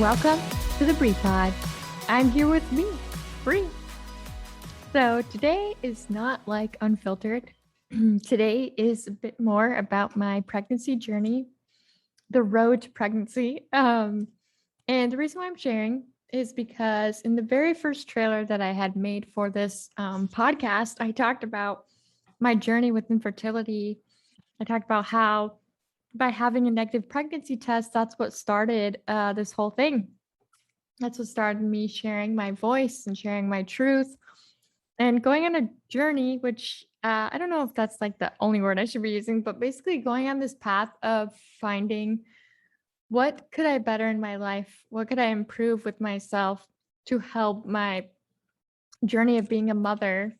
Welcome to the Bree Pod. I'm here with me, Bree. So today is not like unfiltered. Today is a bit more about my pregnancy journey, the road to pregnancy. And the reason why I'm sharing is because in the very first trailer that I had made for this podcast, I talked about my journey with infertility. I talked about how by having a negative pregnancy test, that's what started this whole thing. That's what started me sharing my voice and sharing my truth and going on a journey, which I don't know if that's like the only word I should be using, but basically going on this path of finding what could I better in my life? What could I improve with myself to help my journey of being a mother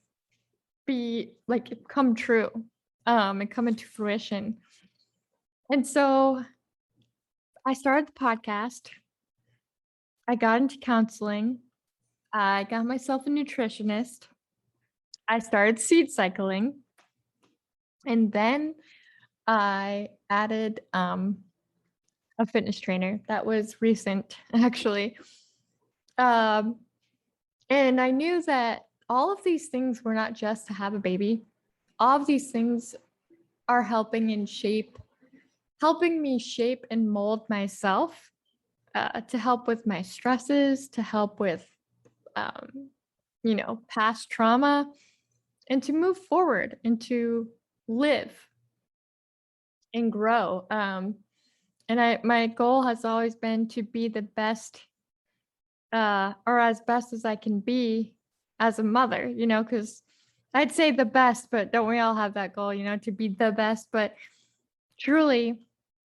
be like come true and come into fruition. And so I started the podcast. I got into counseling. I got myself a nutritionist. I started seed cycling. And then I added a fitness trainer. That was recent, actually. And I knew that all of these things were not just to have a baby. All of these things are helping me shape and mold myself to help with my stresses, to help with, past trauma, and to move forward and to live and grow. And my goal has always been to be the best, or as best as I can be as a mother, because I'd say the best, but don't we all have that goal, to be the best, but truly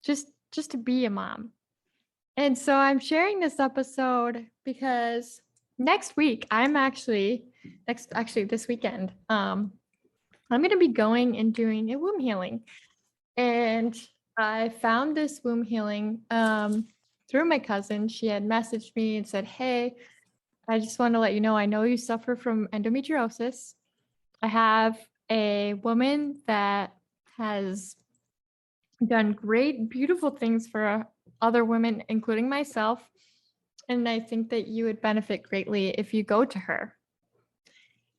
just to be a mom. And so I'm sharing this episode because next week this weekend, I'm going to be going and doing a womb healing. And I found this womb healing through my cousin. She had messaged me and said, "Hey, I just want to let you know, I know you suffer from endometriosis. I have a woman that has done great, beautiful things for other women, including myself. And I think that you would benefit greatly if you go to her."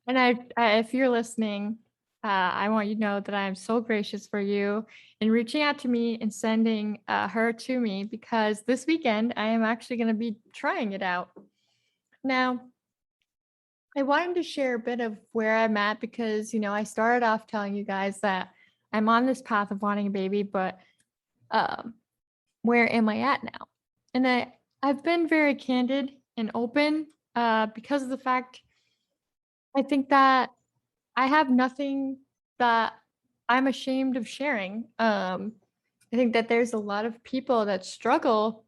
And if you're listening, I want you to know that I'm so gracious for you in reaching out to me and sending her to me, because this weekend I am actually going to be trying it out. Now, I wanted to share a bit of where I'm at because, I started off telling you guys that I'm on this path of wanting a baby, but where am I at now? And I've been very candid and open because of the fact I think that I have nothing that I'm ashamed of sharing. I think that there's a lot of people that struggle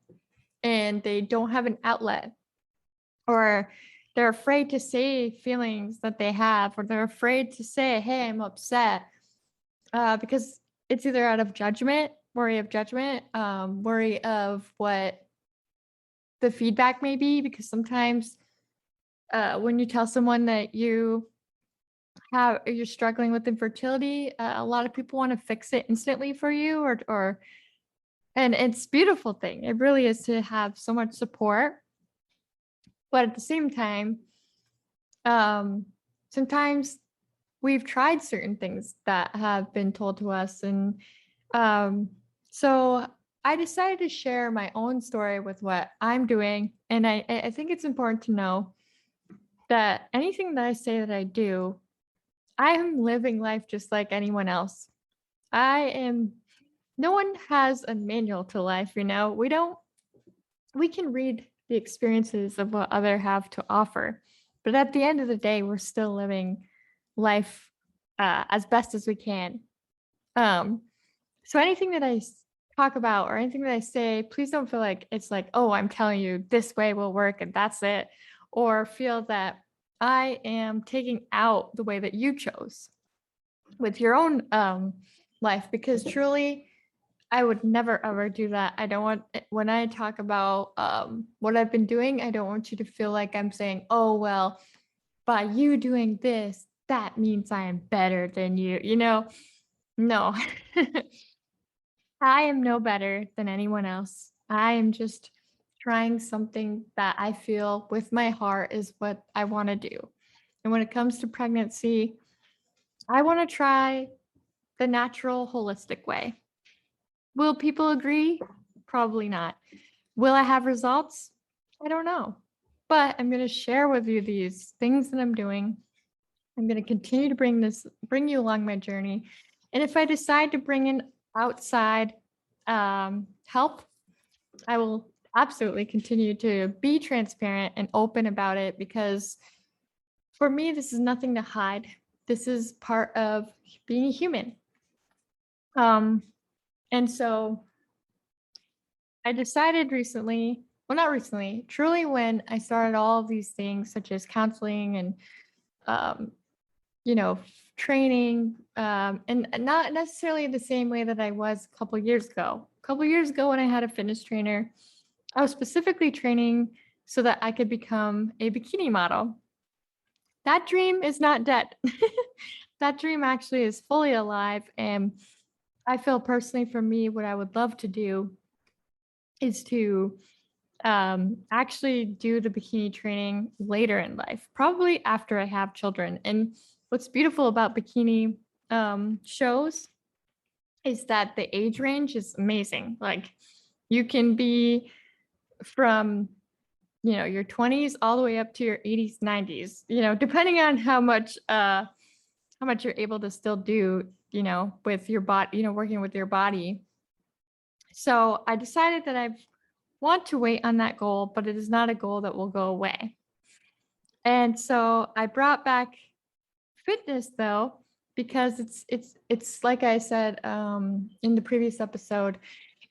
and they don't have an outlet, or they're afraid to say feelings that they have, or they're afraid to say, "Hey, I'm upset," because it's either out of worry of what the feedback may be, because sometimes when you tell someone that you're struggling with infertility, a lot of people want to fix it instantly for you, and it's a beautiful thing. It really is to have so much support. But at the same time, sometimes we've tried certain things that have been told to us. And so I decided to share my own story with what I'm doing. And I think it's important to know that anything that I say that I do, I am living life just like anyone else. No one has a manual to life, we can read the experiences of what others have to offer. But at the end of the day, we're still living life as best as we can. So anything that I talk about or anything that I say, please don't feel like it's like, "Oh, I'm telling you this way will work and that's it," or feel that I am taking out the way that you chose with your own life, because truly I would never ever do that. I don't want, when I talk about what I've been doing, I don't want you to feel like I'm saying, "Oh, well, by you doing this, that means I am better than you." No. I am no better than anyone else. I am just trying something that I feel with my heart is what I want to do. And when it comes to pregnancy, I want to try the natural, holistic way. Will people agree? Probably not. Will I have results? I don't know. But I'm going to share with you these things that I'm doing. I'm going to continue to bring you along my journey. And if I decide to bring in outside help, I will absolutely continue to be transparent and open about it, because for me, this is nothing to hide. This is part of being a human. And so I decided recently, well, not recently, truly when I started all of these things, such as counseling and, um, training, and not necessarily the same way that I was a couple years ago. A couple years ago, when I had a fitness trainer, I was specifically training so that I could become a bikini model. That dream is not dead. That dream actually is fully alive. And I feel personally, for me, what I would love to do is to actually do the bikini training later in life, probably after I have children. And what's beautiful about bikini shows is that the age range is amazing. Like, you can be from your 20s all the way up to your 80s, 90s, depending on how much you're able to still do, with your body, working with your body. So I decided that I want to wait on that goal, but it is not a goal that will go away. And so I brought back fitness, though, because it's like I said in the previous episode,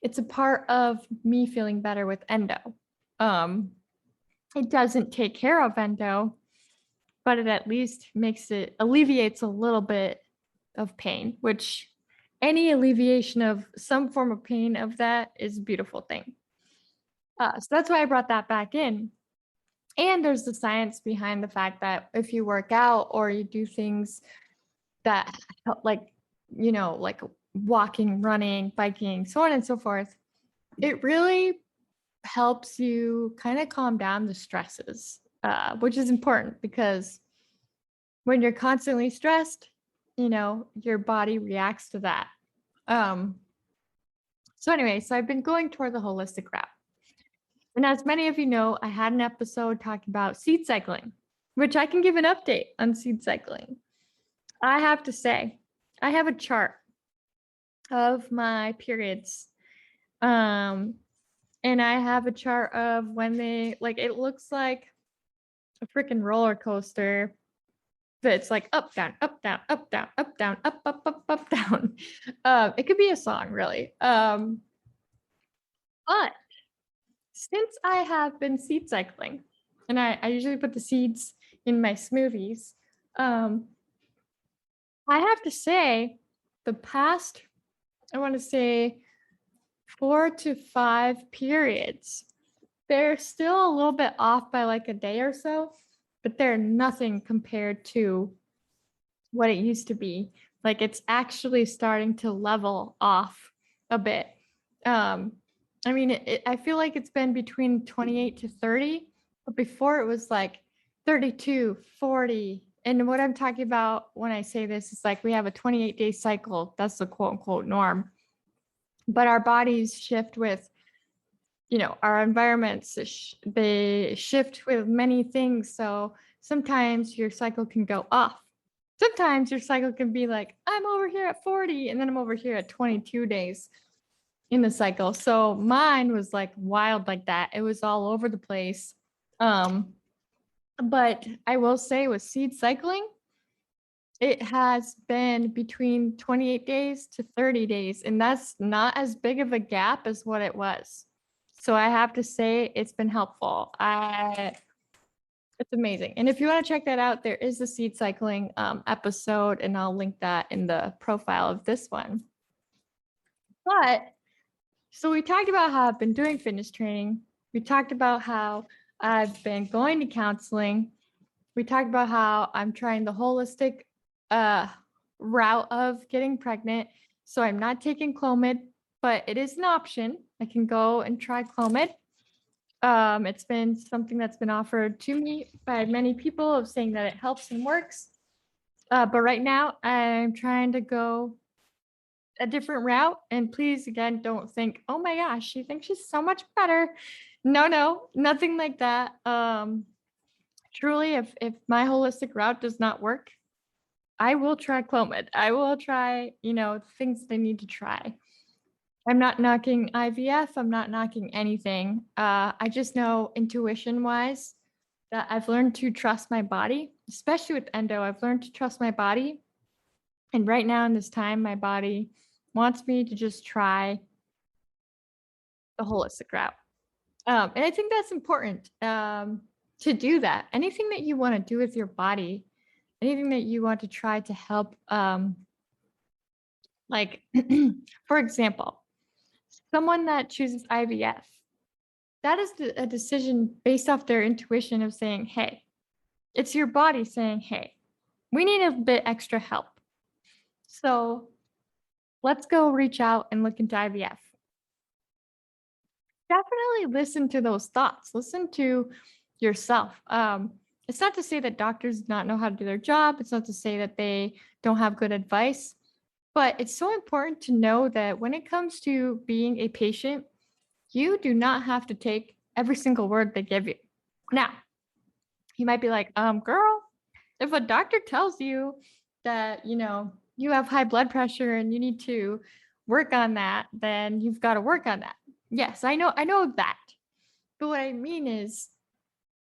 it's a part of me feeling better with endo. It doesn't take care of endo, but it at least alleviates a little bit of pain, which any alleviation of some form of pain of that is a beautiful thing. So that's why I brought that back in. And there's the science behind the fact that if you work out or you do things that help, like walking, running, biking, so on and so forth, it really helps you kind of calm down the stresses, which is important, because when you're constantly stressed, your body reacts to that. So anyway, so I've been going toward the holistic route. And as many of you know, I had an episode talking about seed cycling, which I can give an update on seed cycling. I have to say, I have a chart of my periods. And I have a chart of when it looks like a freaking roller coaster that's like up, down, up, down, up, down, up, down, up, down. It could be a song, really. But since I have been seed cycling, and I usually put the seeds in my smoothies, I have to say the past, I want to say 4 to 5 periods, they're still a little bit off by like a day or so, but they're nothing compared to what it used to be. Like, it's actually starting to level off a bit. I mean, I feel like it's been between 28 to 30, but before it was like 32, 40. And what I'm talking about when I say this is like we have a 28-day cycle. That's the quote unquote norm. But our bodies shift with, our environments, they shift with many things. So sometimes your cycle can go off. Sometimes your cycle can be like, I'm over here at 40, and then I'm over here at 22 days in the cycle. So mine was like wild like that. It was all over the place. But I will say with seed cycling, it has been between 28 days to 30 days, and that's not as big of a gap as what it was. So I have to say it's been helpful. It's amazing. And if you want to check that out, there is a seed cycling episode, and I'll link that in the profile of this one. But so we talked about how I've been doing fitness training. We talked about how I've been going to counseling. We talked about how I'm trying the holistic route of getting pregnant. So I'm not taking Clomid, but it is an option. I can go and try Clomid. It's been something that's been offered to me by many people of saying that it helps and works. But right now I'm trying to go a different route. And please, again, don't think, oh my gosh, she thinks she's so much better. No, nothing like that. Truly, if my holistic route does not work, I will try Clomid. I will try, things that I need to try. I'm not knocking IVF. I'm not knocking anything. I just know intuition wise that I've learned to trust my body, especially with endo. I've learned to trust my body. And right now in this time, my body wants me to just try the holistic route. And I think that's important to do that. Anything that you want to do with your body, anything that you want to try to help, like, for example, someone that chooses IVF, that is a decision based off their intuition of saying, hey, it's your body saying, hey, we need a bit extra help. So let's go reach out and look into IVF. Definitely listen to those thoughts. Listen to yourself. It's not to say that doctors do not know how to do their job. It's not to say that they don't have good advice. But it's so important to know that when it comes to being a patient, you do not have to take every single word they give you. Now, you might be like, girl, if a doctor tells you that, you have high blood pressure and you need to work on that, then you've got to work on that. Yes, I know that. But what I mean is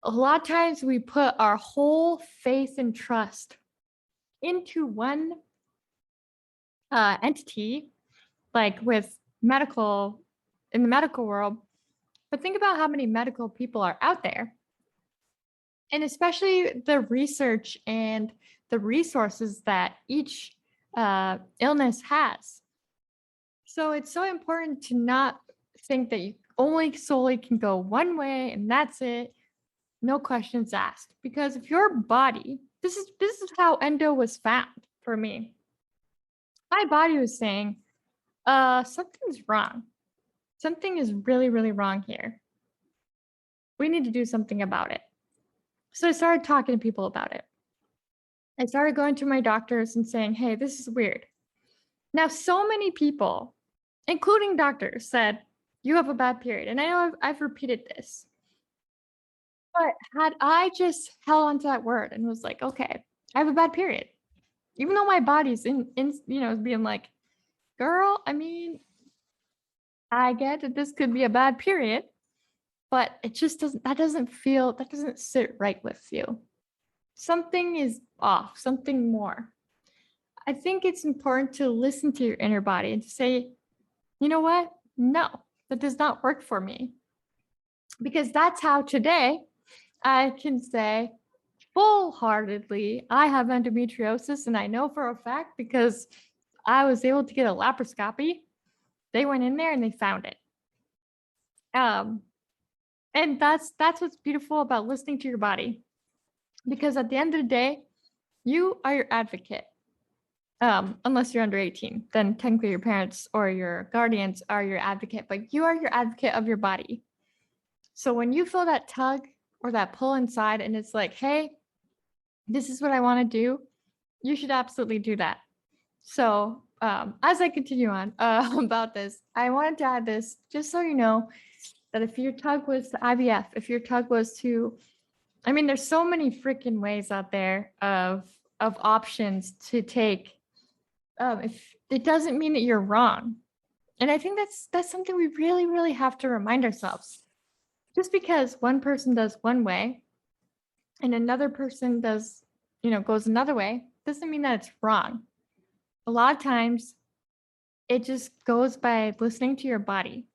a lot of times we put our whole faith and trust into one entity, like with medical in the medical world. But think about how many medical people are out there. And especially the research and the resources that each illness has. So it's so important to not think that you only solely can go one way and that's it. No questions asked. Because if your body, this is how endo was found for me. My body was saying, something's wrong. Something is really, really wrong here. We need to do something about it. So I started talking to people about it. I started going to my doctors and saying, hey, this is weird. Now, so many people, including doctors, said, you have a bad period. And I know I've repeated this. But had I just held onto that word and was like, okay, I have a bad period, even though my body's in being like, girl, I mean, I get that this could be a bad period, but it just that doesn't sit right with you. Something is off, something more. I think it's important to listen to your inner body and to say, you know what? No, that does not work for me. Because that's how today I can say full-heartedly, I have endometriosis, and I know for a fact because I was able to get a laparoscopy. They went in there and they found it. And that's what's beautiful about listening to your body. Because at the end of the day, you are your advocate. Unless you're under 18, then technically your parents or your guardians are your advocate, but you are your advocate of your body. So when you feel that tug or that pull inside and it's like, hey, this is what I want to do, you should absolutely do that. So as I continue on about this, I wanted to add this just so you know that if your tug was to IVF, if your tug was to, I mean, there's so many freaking ways out there of options to take. If it doesn't mean that you're wrong. And I think that's something we really, really have to remind ourselves. Just because one person does one way and another person does, goes another way, doesn't mean that it's wrong. A lot of times it just goes by listening to your body.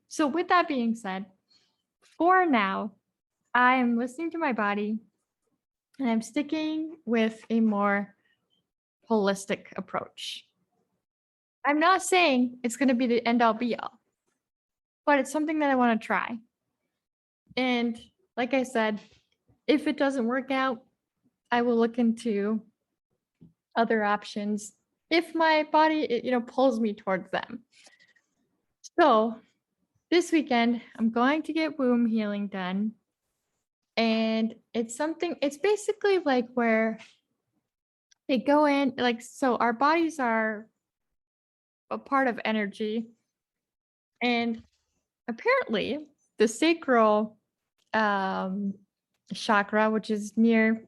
So with that being said, for now, I am listening to my body and I'm sticking with a more holistic approach. I'm not saying it's going to be the end all be all, but it's something that I want to try. And like I said, if it doesn't work out, I will look into other options if my body, pulls me towards them. So this weekend, I'm going to get womb healing done. And it's basically like where they go in, like, so our bodies are a part of energy. And apparently, the sacral um, chakra, which is near,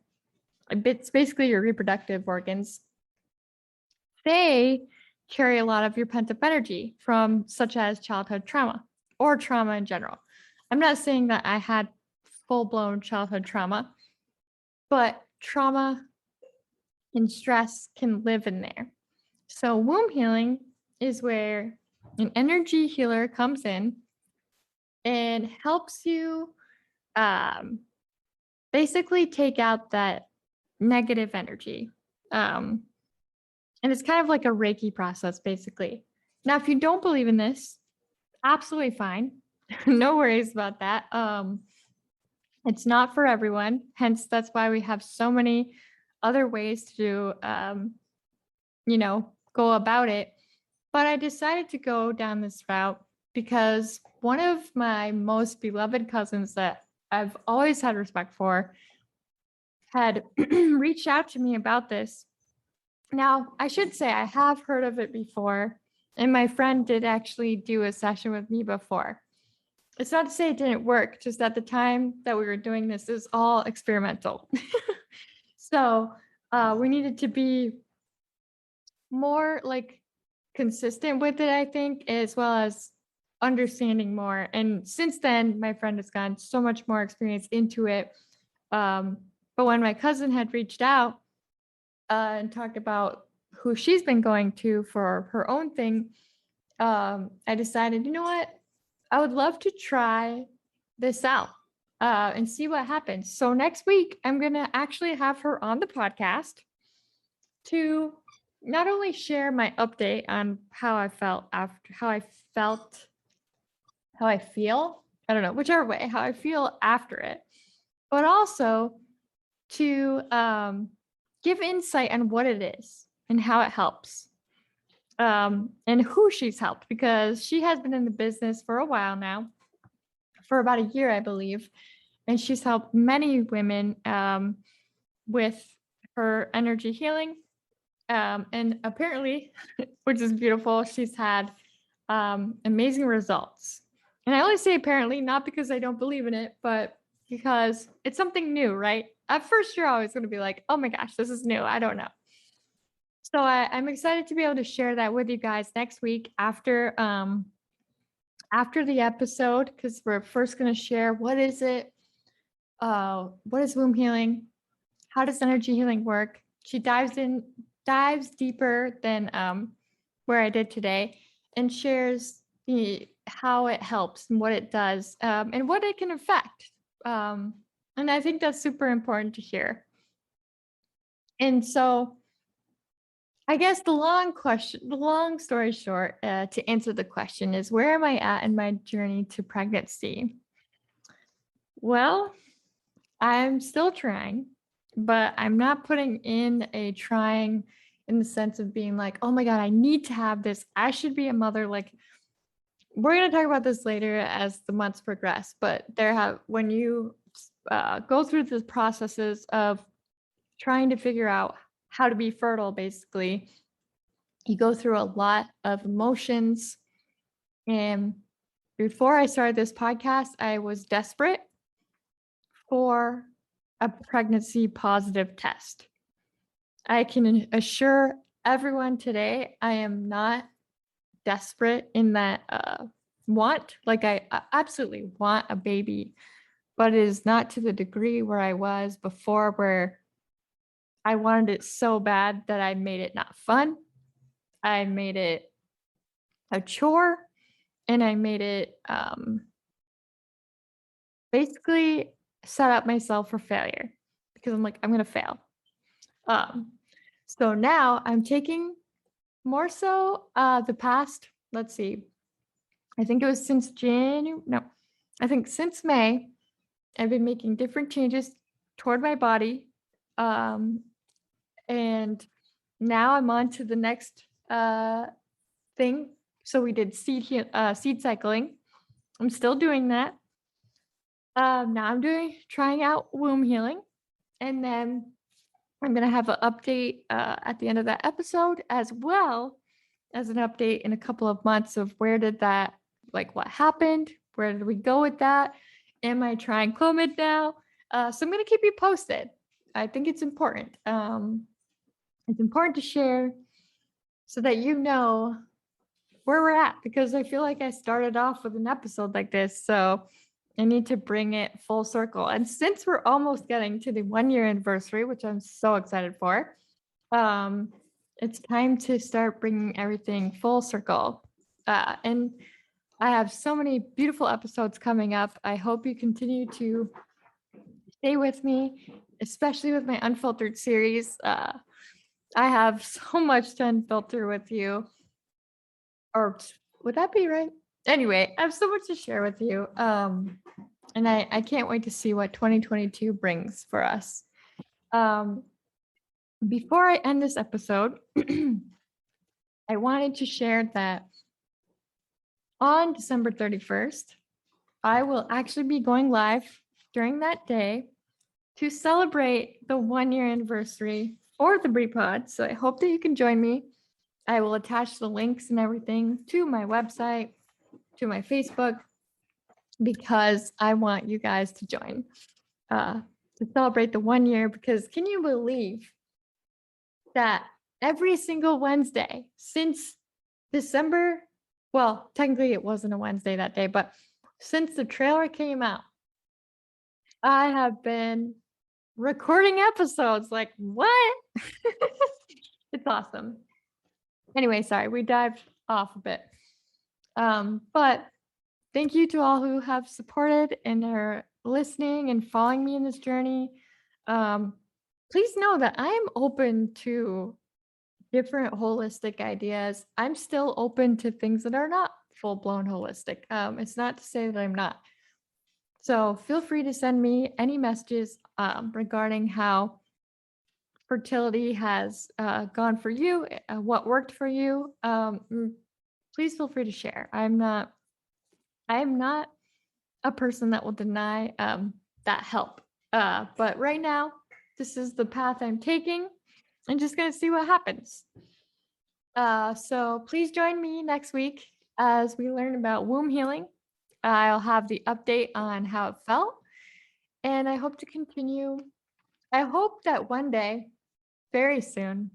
it's basically your reproductive organs, they carry a lot of your pent up energy from such as childhood trauma or trauma in general. I'm not saying that I had full blown childhood trauma, but trauma and stress can live in there. So, womb healing is where an energy healer comes in and helps you um, basically take out that negative energy. Um, and it's kind of like a Reiki process, basically. Now, if you don't believe in this, absolutely fine. No worries about that. It's not for everyone. Hence, that's why we have so many other ways to, go about it. But I decided to go down this route because one of my most beloved cousins that I've always had respect for had reached out to me about this. Now, I should say I have heard of it before, and my friend did actually do a session with me before. It's not to say it didn't work, just at the time that we were doing this, it was all experimental. So we needed to be more like consistent with it, I think, as well as understanding more. And since then, my friend has gotten so much more experience into it. But when my cousin had reached out and talked about who she's been going to for her own thing, I decided, you know what? I would love to try this out and see what happens. So next week, I'm going to actually have her on the podcast to not only share my update on how I felt after, how I feel, I don't know, whichever way, how I feel after it, but also to give insight on what it is and how it helps, and who she's helped, because she has been in the business for a while now, for about a year, I believe, and she's helped many women with her energy healing. And apparently, which is beautiful, she's had amazing results. And I only say apparently, not because I don't believe in it, but because it's something new, right? At first, you're always going to be like, oh my gosh, this is new. I don't know. So I'm excited to be able to share that with you guys next week after the episode, because we're first going to share what is it, what is womb healing, how does energy healing work. She dives deeper than where I did today, and shares how it helps and what it does, and what it can affect. And I think that's super important to hear. And so I guess the long story short, to answer the question is, where am I at in my journey to pregnancy? Well, I'm still trying, but I'm not putting in a trying in the sense of being like, oh my God, I need to have this. I should be a mother. Like, we're going to talk about this later as the months progress, but when you go through the processes of trying to figure out how to be fertile, basically, you go through a lot of emotions. And before I started this podcast, I was desperate for a pregnancy positive test. I can assure everyone today, I am not desperate in that want. Like, I absolutely want a baby, but it is not to the degree where I was before, where I wanted it so bad that I made it not fun. I made it a chore, and I made it basically set up myself for failure, because I'm like, I'm going to fail. So now I'm taking more so the past, let's see, I think it was since January, no, I think since May, I've been making different changes toward my body. And now I'm on to the next thing. So we did seed cycling. I'm still doing that. Now I'm trying out womb healing, and then I'm gonna have an update at the end of that episode, as well as an update in a couple of months of what happened, where did we go with that? Am I trying Clomid now? So I'm gonna keep you posted. I think it's important. It's important to share so that you know where we're at, because I feel like I started off with an episode like this, so I need to bring it full circle. And since we're almost getting to the 1 year anniversary, which I'm so excited for, it's time to start bringing everything full circle. And I have so many beautiful episodes coming up. I hope you continue to stay with me, especially with my unfiltered series. I have so much to unfilter with you. Or would that be right? Anyway, I have so much to share with you. And I can't wait to see what 2022 brings for us. Before I end this episode, I wanted to share that on December 31st, I will actually be going live during that day to celebrate the 1 year anniversary for the Brie Pod. So I hope that you can join me. I will attach the links and everything to my website, to my Facebook, because I want you guys to join to celebrate the 1 year. Because can you believe that every single Wednesday since December, well, technically it wasn't a Wednesday that day, but since the trailer came out, I have been recording episodes. Like, what? It's awesome. Anyway, sorry, we dived off a bit. But thank you to all who have supported and are listening and following me in this journey. Please know that I am open to different holistic ideas. I'm still open to things that are not full-blown holistic. It's not to say that I'm not. So feel free to send me any messages regarding how fertility has gone for you, what worked for you. Please feel free to share. I'm not a person that will deny that help. But right now, this is the path I'm taking. I'm just gonna see what happens. So please join me next week as we learn about womb healing. I'll have the update on how it felt, and I hope to continue. I hope that one day, very soon,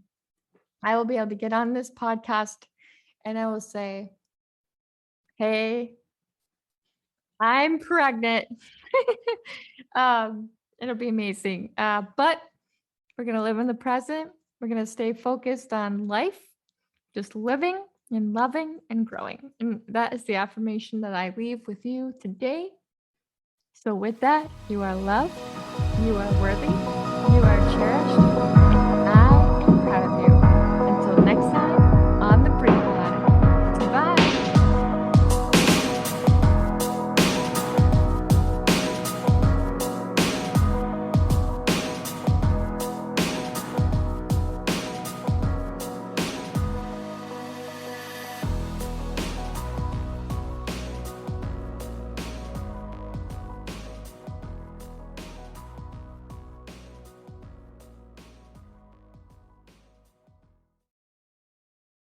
I will be able to get on this podcast and I will say, hey, I'm pregnant. It'll be amazing. But we're going to live in the present. We're going to stay focused on life, just living and loving and growing. And that is the affirmation that I leave with you today. So with that, you are loved, you are worthy, you are cherished,